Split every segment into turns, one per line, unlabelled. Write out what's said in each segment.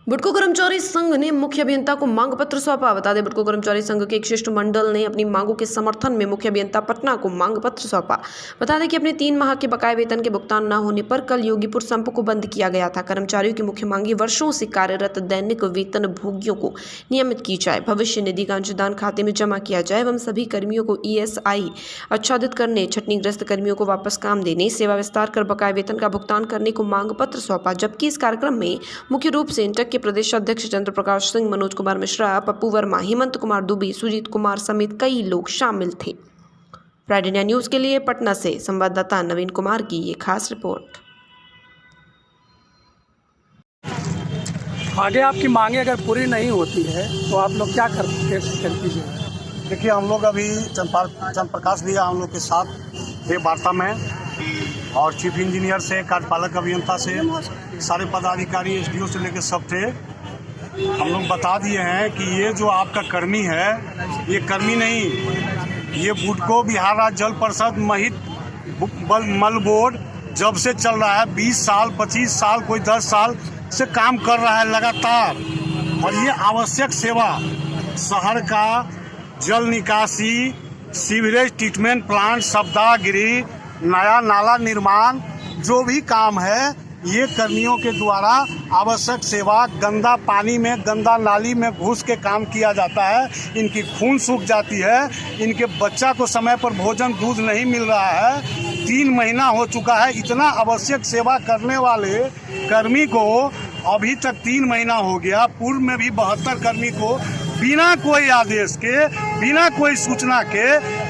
बुडको कर्मचारी संघ ने मुख्य अभियंता को मांग पत्र सौंपा। बता दें, बुडको कर्मचारी संघ के एक शिष्टमंडल ने अपनी मांगों के समर्थन में मुख्य अभियंता पटना को मांग पत्र सौंपा। बता दें कि अपने 3 माह के बकाये वेतन के भुगतान न होने पर कल योगीपुर संप को बंद किया गया था। कर्मचारियों की मुख्य मांगी वर्षों से कार्यरत दैनिक वेतन भोगियों को नियमित की जाए, भविष्य निधि का अंशदान खाते में जमा किया जाए एवं सभी कर्मियों को ESI आच्छादित करने, छटनीग्रस्त कर्मियों को वापस काम देने, सेवा विस्तार कर बकाये वेतन का भुगतान करने को मांग पत्र सौंपा। जबकि इस कार्यक्रम में मुख्य रूप से इंटक के प्रदेश अध्यक्ष चंद्र प्रकाश सिंह, मनोज कुमार मिश्रा, पप्पू वर्मा, हेमंत कुमार दुबे, सुजीत कुमार समेत कई लोग शामिल थे। प्राइड इंडिया न्यूज के लिए पटना से संवाददाता नवीन कुमार की ये खास रिपोर्ट।
आगे आपकी मांगे अगर पूरी नहीं होती है तो आप लोग क्या कीजिए?
देखिए, हम लोग अभी चंद्र प्रकाश भैया हम लोग के साथ थे वार्ता में, और चीफ इंजीनियर से, कार्यपालक अभियंता से, सारे पदाधिकारी, SDO से लेकर सब थे। हम लोग बता दिए हैं कि ये जो आपका कर्मी है, ये कर्मी नहीं, ये बुडको बिहार राज्य जल परिषद महित मल बोर्ड जब से चल रहा है 20 साल 25 साल कोई 10 साल से काम कर रहा है लगातार। और ये आवश्यक सेवा शहर का जल निकासी, सीवरेज ट्रीटमेंट प्लांट, शब्दागिरी, नया नाला निर्माण, जो भी काम है ये कर्मियों के द्वारा आवश्यक सेवा, गंदा पानी में, गंदा नाली में घुस के काम किया जाता है। इनकी खून सूख जाती है, इनके बच्चा को समय पर भोजन दूध नहीं मिल रहा है। 3 महीना हो चुका है। इतना आवश्यक सेवा करने वाले कर्मी को अभी तक 3 महीना हो गया। पूर्व में भी 72 कर्मी को बिना कोई आदेश के, बिना कोई सूचना के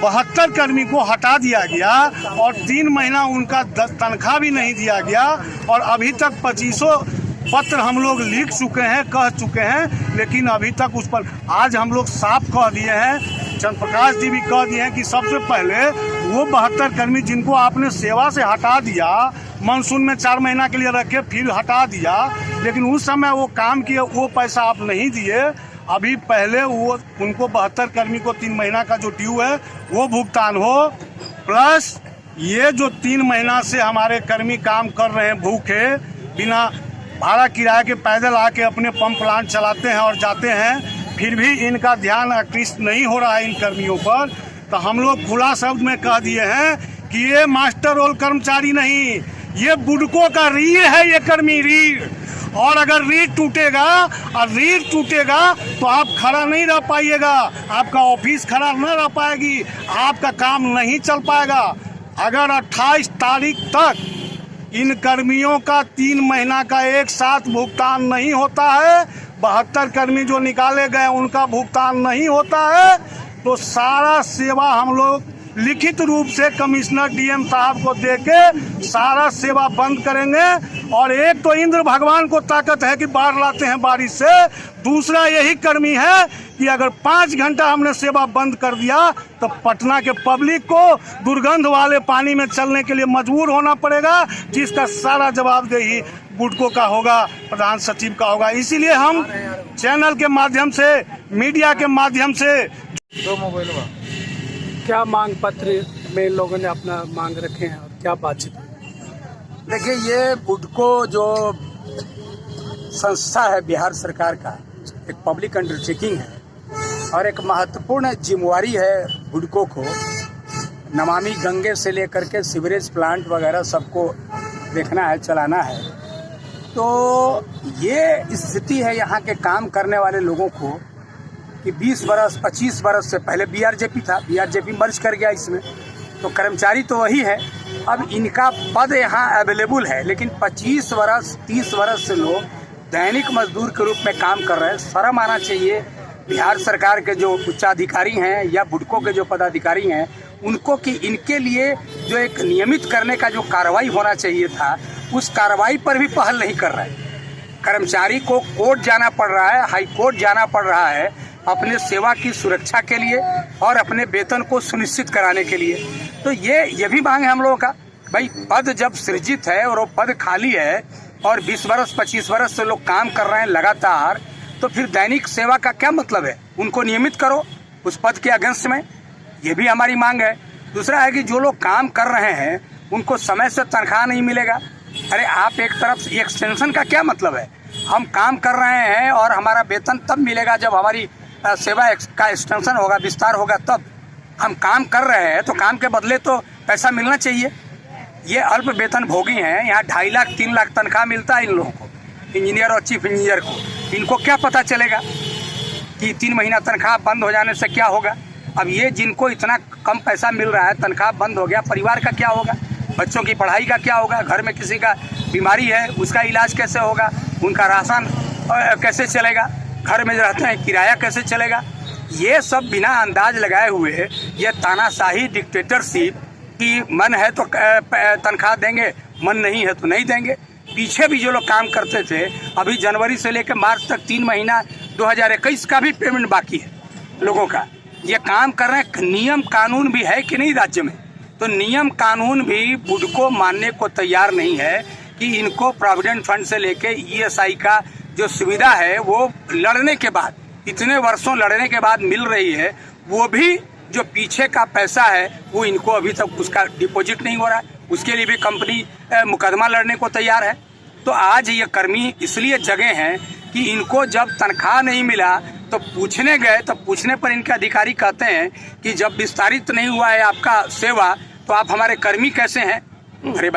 72 कर्मी को हटा दिया गया और 3 महीना उनका तनख्वाह भी नहीं दिया गया। और अभी तक 2500 पत्र हम लोग लिख चुके हैं, कह चुके हैं, लेकिन अभी तक उस पर आज हम लोग साफ कह दिए हैं, चंद्र प्रकाश जी भी कह दिए हैं कि सबसे पहले वो 72 कर्मी जिनको आपने सेवा से हटा दिया, मानसून में 4 महीना के लिए रखे फिर हटा दिया, लेकिन उस समय वो काम किए, वो पैसा आप नहीं दिए। अभी पहले वो उनको 72 कर्मी को 3 महीना का जो ड्यू है वो भुगतान हो, प्लस ये जो 3 महीना से हमारे कर्मी काम कर रहे हैं भूखे, बिना भाड़ा किराए के पैदल आके अपने पंप प्लांट चलाते हैं और जाते हैं, फिर भी इनका ध्यान आकृष्ट नहीं हो रहा है इन कर्मियों पर। तो हम लोग खुला शब्द में कह दिए हैं कि ये मास्टर रोल कर्मचारी नहीं, ये बुडको का रीढ़ है, ये कर्मी रीढ़। और अगर रीढ़ टूटेगा तो आप खड़ा नहीं रह पाइएगा, आपका ऑफिस खड़ा न रह पाएगी, आपका काम नहीं चल पाएगा। अगर 28 तारीख तक इन कर्मियों का 3 महीना का एक साथ भुगतान नहीं होता है, 72 कर्मी जो निकाले गए उनका भुगतान नहीं होता है, तो सारा सेवा हम लोग लिखित रूप से कमिश्नर DM साहब को देके सारा सेवा बंद करेंगे। और एक तो इंद्र भगवान को ताकत है कि बाढ़ लाते हैं बारिश से, दूसरा यही कर्मी है कि अगर 5 घंटा हमने सेवा बंद कर दिया तो पटना के पब्लिक को दुर्गंध वाले पानी में चलने के लिए मजबूर होना पड़ेगा, जिसका सारा जवाबदेही बुडको का होगा, प्रधान सचिव का होगा। इसीलिए हम चैनल के माध्यम से, मीडिया के माध्यम से
क्या मांग पत्र में इन लोगों ने अपना मांग रखे हैं और क्या बातचीत?
देखिए, ये बुडको जो संस्था है बिहार सरकार का, एक पब्लिक अंडरटेकिंग है और एक महत्वपूर्ण जिम्मेवारी है बुडको को। नमामि गंगे से लेकर के सीवरेज प्लांट वगैरह सबको देखना है, चलाना है। तो ये स्थिति है यहाँ के काम करने वाले लोगों को कि 20 बरस 25 बरस से पहले BRJP था, BRJP मर्ज कर गया इसमें, तो कर्मचारी तो वही है। अब इनका पद यहाँ अवेलेबल है, लेकिन 25 बरस 30 बरस से लोग दैनिक मजदूर के रूप में काम कर रहे हैं। शर्म आना चाहिए बिहार सरकार के जो उच्चाधिकारी हैं या बुडको के जो पदाधिकारी हैं उनको, कि इनके लिए जो एक नियमित करने का जो कार्रवाई होना चाहिए था, उस कार्रवाई पर भी पहल नहीं कर रहे हैं। कर्मचारी को कोर्ट जाना पड़ रहा है, हाई कोर्ट जाना पड़ रहा है अपने सेवा की सुरक्षा के लिए और अपने वेतन को सुनिश्चित कराने के लिए। तो ये भी मांग है हम लोगों का, भाई पद जब सृजित है और वो पद खाली है और 20 बरस 25 बरस से लोग काम कर रहे हैं लगातार, तो फिर दैनिक सेवा का क्या मतलब है? उनको नियमित करो उस पद के अगेंस्ट में, ये भी हमारी मांग है। दूसरा है कि जो लोग काम कर रहे हैं उनको समय से तनख्वाह नहीं मिलेगा। अरे आप एक तरफ से एक्सटेंशन का क्या मतलब है? हम काम कर रहे हैं और हमारा वेतन तब मिलेगा जब हमारी सेवा का एक्सटेंशन होगा, विस्तार होगा। तब हम काम कर रहे हैं तो काम के बदले तो पैसा मिलना चाहिए। ये अल्प वेतन भोगी हैं। यहाँ 2.5 लाख 3 लाख तनख्वाह मिलता है इन लोगों को, इंजीनियर और चीफ इंजीनियर को। इनको क्या पता चलेगा कि 3 महीना तनख्वाह बंद हो जाने से क्या होगा। अब ये जिनको इतना कम पैसा मिल रहा है, तनख्वाह बंद हो गया, परिवार का क्या होगा, बच्चों की पढ़ाई का क्या होगा, घर में किसी का बीमारी है उसका इलाज कैसे होगा, उनका राशन कैसे चलेगा, घर में रहते हैं किराया कैसे चलेगा। ये सब बिना अंदाज लगाए हुए ये तानाशाही डिक्टेटरशिप की मन है तो तनख्वाह देंगे, मन नहीं है तो नहीं देंगे। पीछे भी जो लोग काम करते थे, अभी जनवरी से लेकर मार्च तक 3 महीना 2021 का भी पेमेंट बाकी है लोगों का। ये काम कर रहे हैं। नियम कानून भी है कि नहीं राज्य में? तो नियम कानून भी बुडको मानने को तैयार नहीं है कि इनको प्रोविडेंट फंड से लेके ESI का जो सुविधा है वो लड़ने के बाद, इतने वर्षों लड़ने के बाद मिल रही है। वो भी जो पीछे का पैसा है वो इनको अभी तक उसका डिपॉजिट नहीं हो रहा है। उसके लिए भी कंपनी मुकदमा लड़ने को तैयार है। तो आज ये कर्मी इसलिए जगे हैं कि इनको जब तनख्वाह नहीं मिला तो पूछने गए, तो पूछने पर इनके अधिकारी कहते हैं कि जब विस्तारित नहीं हुआ है आपका सेवा तो आप हमारे कर्मी कैसे हैं। अरे